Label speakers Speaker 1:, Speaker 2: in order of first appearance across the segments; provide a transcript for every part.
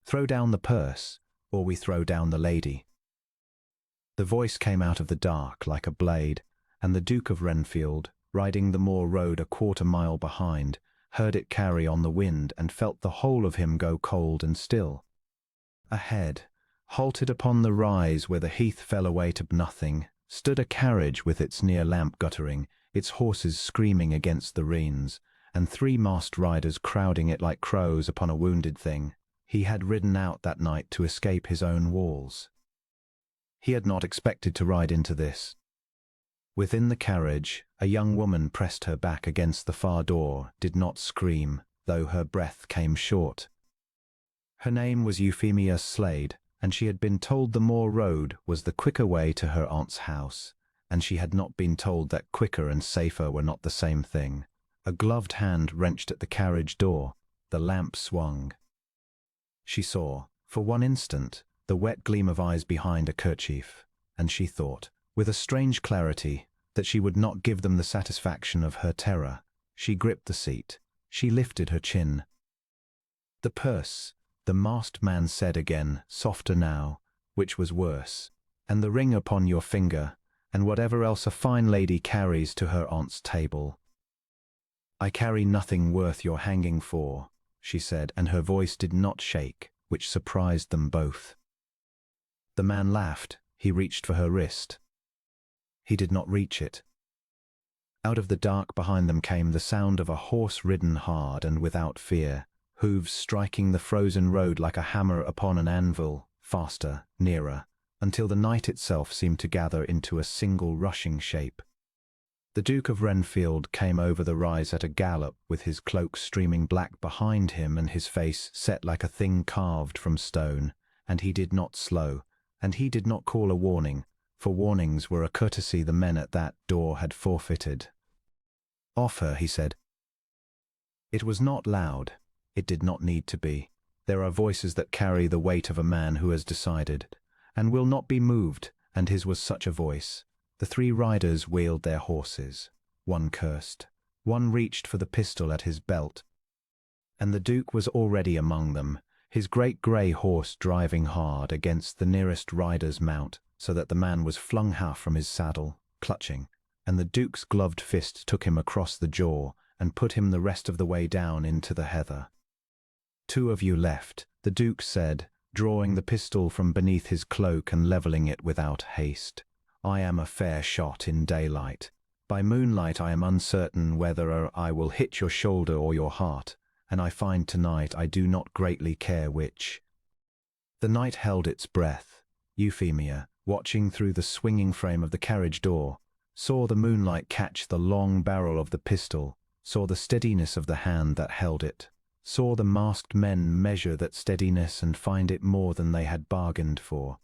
Speaker 1: Throw down the purse, or we throw down the lady." The voice came out of the dark like a blade, and the Duke of Renfield, riding the Moor road a quarter-mile behind, heard it carry on the wind and felt the whole of him go cold and still. Ahead, halted upon the rise where the heath fell away to nothing, stood a carriage with its near lamp guttering, its horses screaming against the reins, and 3 masked riders crowding it like crows upon a wounded thing. He had ridden out that night to escape his own walls. He had not expected to ride into this. Within the carriage, a young woman pressed her back against the far door, did not scream, though her breath came short. Her name was Euphemia Slade, and she had been told the Moor road was the quicker way to her aunt's house, and she had not been told that quicker and safer were not the same thing. A gloved hand wrenched at the carriage door. The lamp swung. She saw, for one instant, the wet gleam of eyes behind a kerchief, and she thought, with a strange clarity, that she would not give them the satisfaction of her terror. She gripped the seat. She lifted her chin. "The purse," the masked man said again, softer now, which was worse, "and the ring upon your finger, and whatever else a fine lady carries to her aunt's table." "I carry nothing worth your hanging for," she said, and her voice did not shake, which surprised them both. The man laughed. He reached for her wrist. He did not reach it. Out of the dark behind them came the sound of a horse ridden hard and without fear, hooves striking the frozen road like a hammer upon an anvil, faster, nearer, until the night itself seemed to gather into a single rushing shape. The Duke of Renfield came over the rise at a gallop, with his cloak streaming black behind him and his face set like a thing carved from stone, and he did not slow, and he did not call a warning, for warnings were a courtesy the men at that door had forfeited. "Off her," he said. It was not loud. It did not need to be. There are voices that carry the weight of a man who has decided, and will not be moved, and his was such a voice. The 3 riders wheeled their horses. One cursed. One reached for the pistol at his belt. And the Duke was already among them, his great grey horse driving hard against the nearest rider's mount, so that the man was flung half from his saddle, clutching, and the Duke's gloved fist took him across the jaw and put him the rest of the way down into the heather. "2 of you left," the Duke said, drawing the pistol from beneath his cloak and levelling it without haste. "I am a fair shot in daylight. By moonlight I am uncertain whether I will hit your shoulder or your heart, and I find tonight I do not greatly care which." The night held its breath. Euphemia, watching through the swinging frame of the carriage door, saw the moonlight catch the long barrel of the pistol, saw the steadiness of the hand that held it, saw the masked men measure that steadiness and find it more than they had bargained for.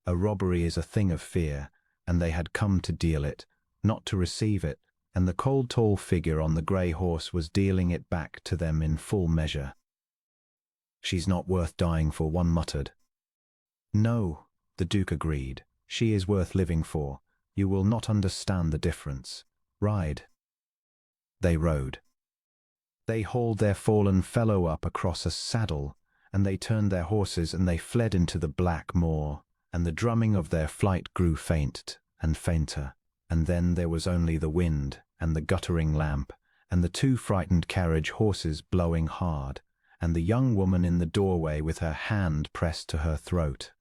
Speaker 1: A robbery is a thing of fear, and they had come to deal it, not to receive it, and the cold tall figure on the grey horse was dealing it back to them in full measure. "She's not worth dying for," one muttered. "No," the Duke agreed. "She is worth living for. You will not understand the difference. Ride." They rode. They hauled their fallen fellow up across a saddle, and they turned their horses and they fled into the black moor, and the drumming of their flight grew faint and fainter, and then there was only the wind and the guttering lamp, and the 2 frightened carriage horses blowing hard, and the young woman in the doorway with her hand pressed to her throat.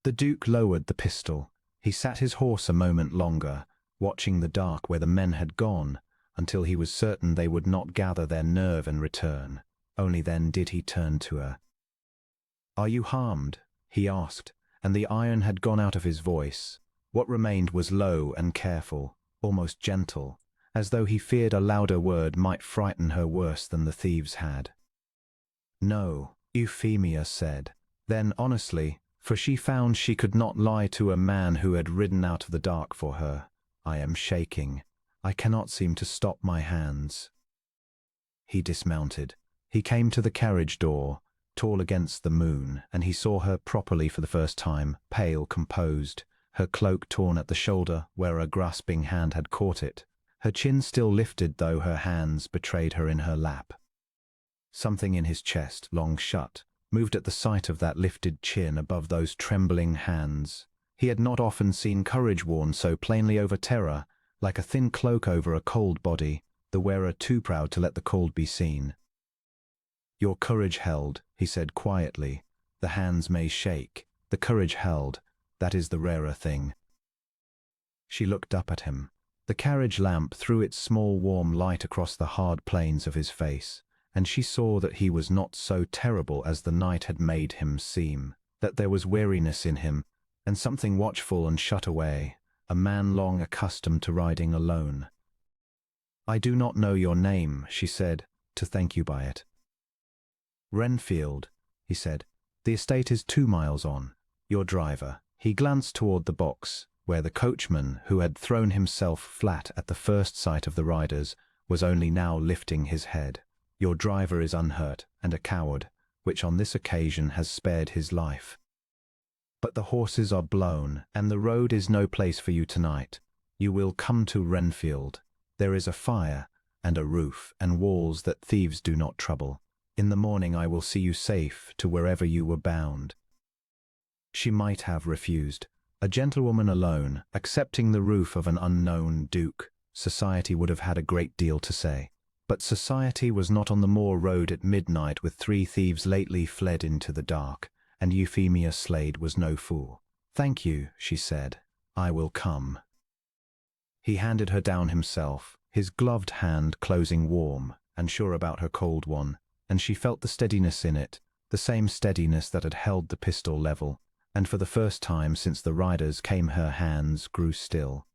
Speaker 1: The Duke lowered the pistol. He sat his horse a moment longer, watching the dark where the men had gone, until he was certain they would not gather their nerve and return. Only then did he turn to her. "Are you harmed?" he asked, and the iron had gone out of his voice. What remained was low and careful, almost gentle, as though he feared a louder word might frighten her worse than the thieves had. "No," Euphemia said. Then honestly, for she found she could not lie to a man who had ridden out of the dark for her, "I am shaking. I cannot seem to stop my hands." He dismounted. He came to the carriage door, tall against the moon, and he saw her properly for the first time, pale, composed, her cloak torn at the shoulder where a grasping hand had caught it, her chin still lifted though her hands betrayed her in her lap. Something in his chest, long shut, moved at the sight of that lifted chin above those trembling hands. He had not often seen courage worn so plainly over terror, like a thin cloak over a cold body, the wearer too proud to let the cold be seen. "Your courage held," he said quietly. "The hands may shake. The courage held. That is the rarer thing." She looked up at him. The carriage lamp threw its small warm light across the hard planes of his face, and she saw that he was not so terrible as the night had made him seem, that there was weariness in him, and something watchful and shut away, a man long accustomed to riding alone. "I do not know your name," she said, "to thank you by it." "Renfield," he said. "The estate is 2 miles on. Your driver." He glanced toward the box, where the coachman, who had thrown himself flat at the first sight of the riders, was only now lifting his head. "Your driver is unhurt, and a coward, which on this occasion has spared his life. But the horses are blown, and the road is no place for you tonight. You will come to Renfield. There is a fire, and a roof, and walls that thieves do not trouble. In the morning I will see you safe to wherever you were bound." She might have refused. A gentlewoman alone, accepting the roof of an unknown duke, society would have had a great deal to say. But society was not on the Moor road at midnight with 3 thieves lately fled into the dark, and Euphemia Slade was no fool. "Thank you," she said. "I will come." He handed her down himself, his gloved hand closing warm and sure about her cold one, and she felt the steadiness in it, the same steadiness that had held the pistol level, and for the first time since the riders came her hands grew still.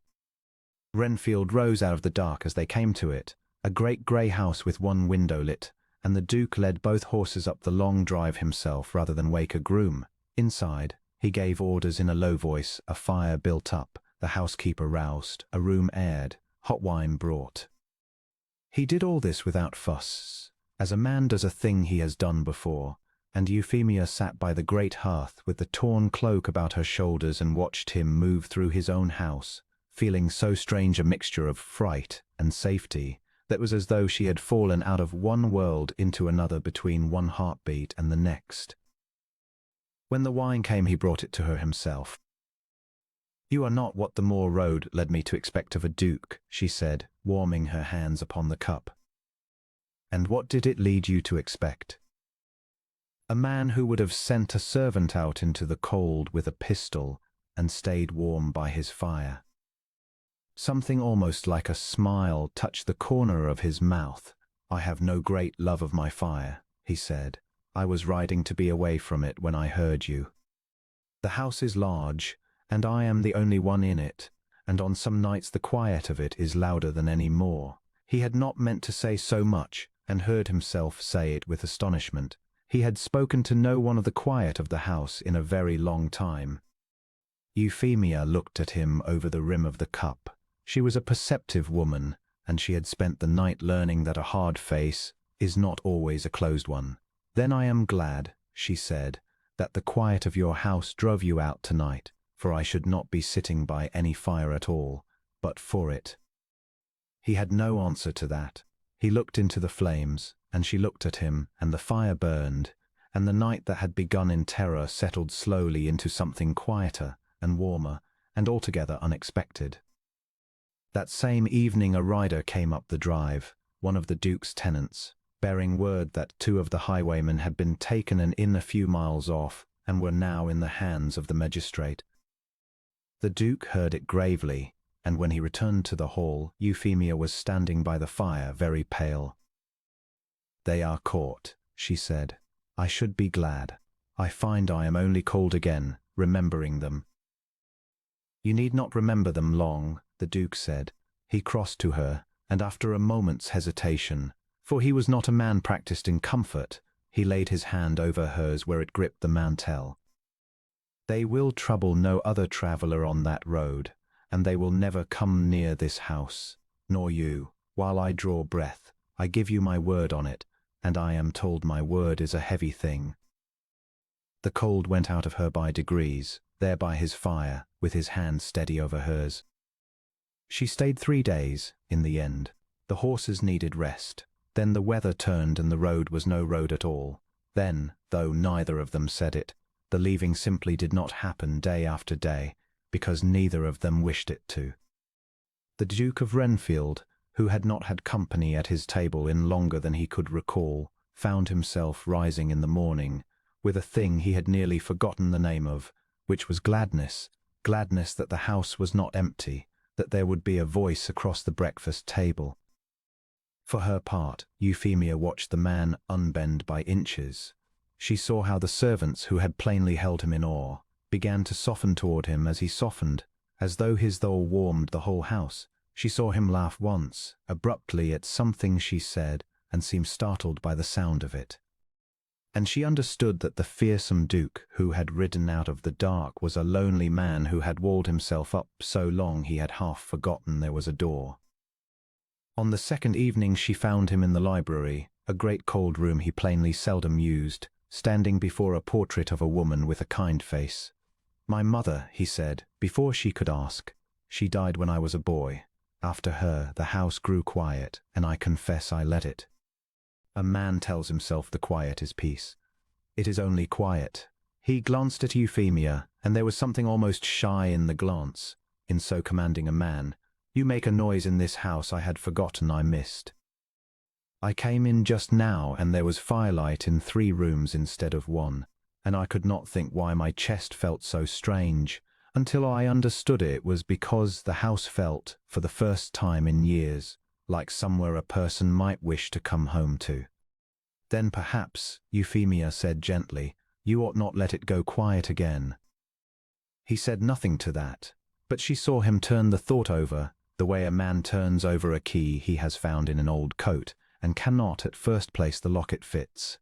Speaker 1: Renfield rose out of the dark as they came to it, a great grey house with 1 window lit, and the Duke led both horses up the long drive himself rather than wake a groom. Inside, he gave orders in a low voice, a fire built up, the housekeeper roused, a room aired, hot wine brought. He did all this without fuss, as a man does a thing he has done before, and Euphemia sat by the great hearth with the torn cloak about her shoulders and watched him move through his own house, feeling so strange a mixture of fright and safety that was as though she had fallen out of one world into another between one heartbeat and the next. When the wine came he brought it to her himself. "You are not what the Moor road led me to expect of a duke," she said, warming her hands upon the cup. "And what did it lead you to expect?" "A man who would have sent a servant out into the cold with a pistol and stayed warm by his fire." Something almost like a smile touched the corner of his mouth. "I have no great love of my fire," he said. "I was riding to be away from it when I heard you. The house is large, and I am the only one in it, and on some nights the quiet of it is louder than any more." He had not meant to say so much, and heard himself say it with astonishment. He had spoken to no one of the quiet of the house in a very long time. Euphemia looked at him over the rim of the cup. She was a perceptive woman, and she had spent the night learning that a hard face is not always a closed one. "Then I am glad," she said, "that the quiet of your house drove you out tonight, for I should not be sitting by any fire at all, but for it." He had no answer to that. He looked into the flames, and she looked at him, and the fire burned, and the night that had begun in terror settled slowly into something quieter and warmer, and altogether unexpected. That same evening a rider came up the drive, one of the Duke's tenants, bearing word that 2 of the highwaymen had been taken and in a few miles off, and were now in the hands of the magistrate. The Duke heard it gravely, and when he returned to the hall, Euphemia was standing by the fire, very pale. "They are caught," she said. "I should be glad. I find I am only called again, remembering them." "You need not remember them long," the Duke said. He crossed to her, and after a moment's hesitation, for he was not a man practiced in comfort, he laid his hand over hers where it gripped the mantel. "They will trouble no other traveller on that road, and they will never come near this house, nor you, while I draw breath. I give you my word on it, and I am told my word is a heavy thing." The cold went out of her by degrees, there by his fire, with his hand steady over hers. She stayed 3 days, in the end. The horses needed rest. Then the weather turned and the road was no road at all. Then, though neither of them said it, the leaving simply did not happen day after day, because neither of them wished it to. The Duke of Renfield, who had not had company at his table in longer than he could recall, found himself rising in the morning with a thing he had nearly forgotten the name of, which was gladness that the house was not empty, that there would be a voice across the breakfast table. For her part, Euphemia watched the man unbend by inches. She saw how the servants, who had plainly held him in awe, began to soften toward him as he softened, as though his thaw warmed the whole house. She saw him laugh once, abruptly at something she said, and seem startled by the sound of it. And she understood that the fearsome Duke who had ridden out of the dark was a lonely man who had walled himself up so long he had half forgotten there was a door. On the second evening she found him in the library, a great cold room he plainly seldom used, standing before a portrait of a woman with a kind face. "My mother," he said, before she could ask. "She died when I was a boy. After her, the house grew quiet, and I confess I let it." A man tells himself the quiet is peace. It is only quiet. He glanced at Euphemia, and there was something almost shy in the glance, in so commanding a man. "You make a noise in this house I had forgotten I missed. I came in just now, and there was firelight in 3 rooms instead of 1, and I could not think why my chest felt so strange, until I understood it was because the house felt, for the first time in years, like somewhere a person might wish to come home to." "Then perhaps," Euphemia said gently, "you ought not let it go quiet again." He said nothing to that, but she saw him turn the thought over, the way a man turns over a key he has found in an old coat, and cannot at first place the lock it fits.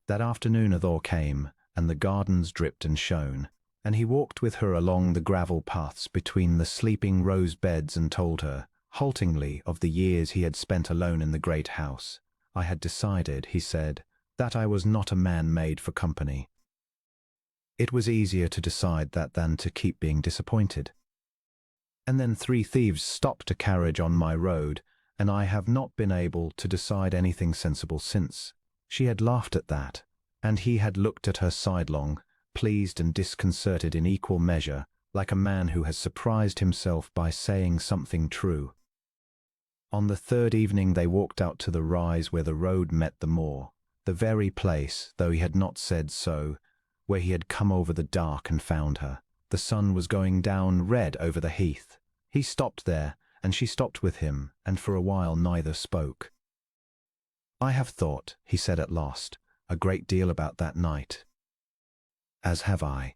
Speaker 1: That afternoon a thaw came, and the gardens dripped and shone, and he walked with her along the gravel paths between the sleeping rose beds and told her, haltingly, of the years he had spent alone in the great house. "I had decided," he said, "that I was not a man made for company." It was easier to decide that than to keep being disappointed. "And then 3 thieves stopped a carriage on my road, and I have not been able to decide anything sensible since." She had laughed at that, and he had looked at her sidelong, pleased and disconcerted in equal measure, like a man who has surprised himself by saying something true. On the 3rd evening they walked out to the rise where the road met the moor, the very place, though he had not said so, where he had come over the dark and found her. The sun was going down red over the heath. He stopped there, and she stopped with him, and for a while neither spoke. "I have thought," he said at last, "a great deal about that night." "As have I.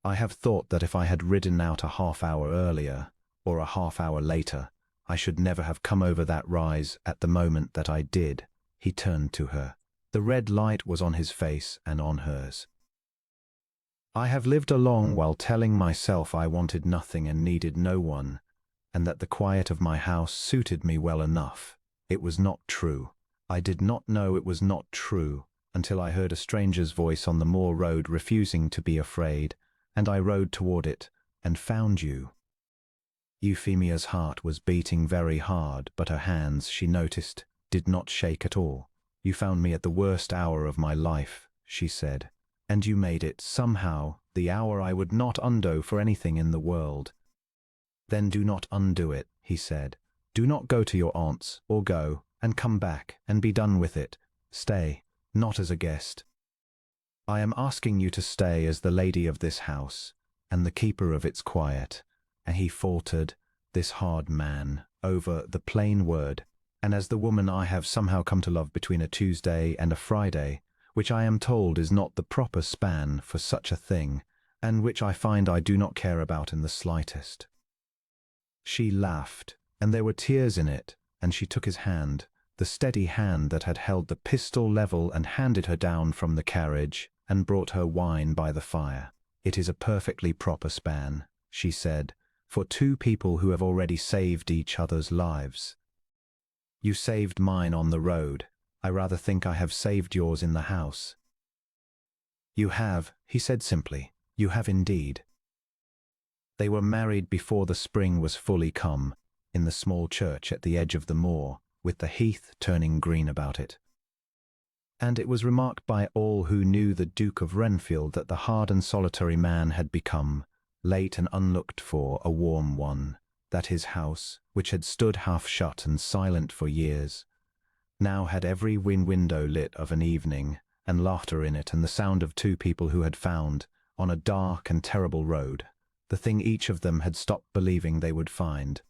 Speaker 1: I have thought that if I had ridden out a half-hour earlier, or a half-hour later, I should never have come over that rise at the moment that I did." He turned to her. The red light was on his face and on hers. "I have lived along while telling myself I wanted nothing and needed no one, and that the quiet of my house suited me well enough. It was not true. I did not know it was not true until I heard a stranger's voice on the moor road refusing to be afraid, and I rode toward it and found you." Euphemia's heart was beating very hard, but her hands, she noticed, did not shake at all. "You found me at the worst hour of my life," she said, "and you made it, somehow, the hour I would not undo for anything in the world." "Then do not undo it," he said. "Do not go to your aunt's, or go, and come back, and be done with it. Stay, not as a guest. I am asking you to stay as the lady of this house, and the keeper of its quiet." And he faltered, this hard man, over the plain word, "and as the woman I have somehow come to love between a Tuesday and a Friday, which I am told is not the proper span for such a thing, and which I find I do not care about in the slightest." She laughed, and there were tears in it, and she took his hand, the steady hand that had held the pistol level, and handed her down from the carriage, and brought her wine by the fire. "It is a perfectly proper span," she said, "for 2 people who have already saved each other's lives. You saved mine on the road. I rather think I have saved yours in the house." "You have," he said simply. "You have indeed." They were married before the spring was fully come, in the small church at the edge of the moor, with the heath turning green about it. And it was remarked by all who knew the Duke of Renfield that the hard and solitary man had become, late and unlooked for, a warm one, that his house, which had stood half shut and silent for years, now had every window lit of an evening, and laughter in it, and the sound of two people who had found, on a dark and terrible road, the thing each of them had stopped believing they would find.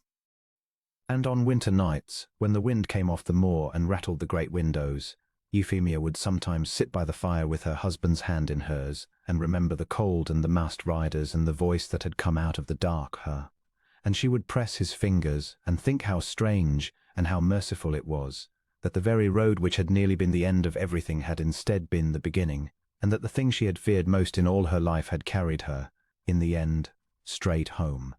Speaker 1: And on winter nights, when the wind came off the moor and rattled the great windows, Euphemia would sometimes sit by the fire with her husband's hand in hers, and remember the cold and the masked riders and the voice that had come out of the dark her. And she would press his fingers and think how strange and how merciful it was, that the very road which had nearly been the end of everything had instead been the beginning, and that the thing she had feared most in all her life had carried her, in the end, straight home.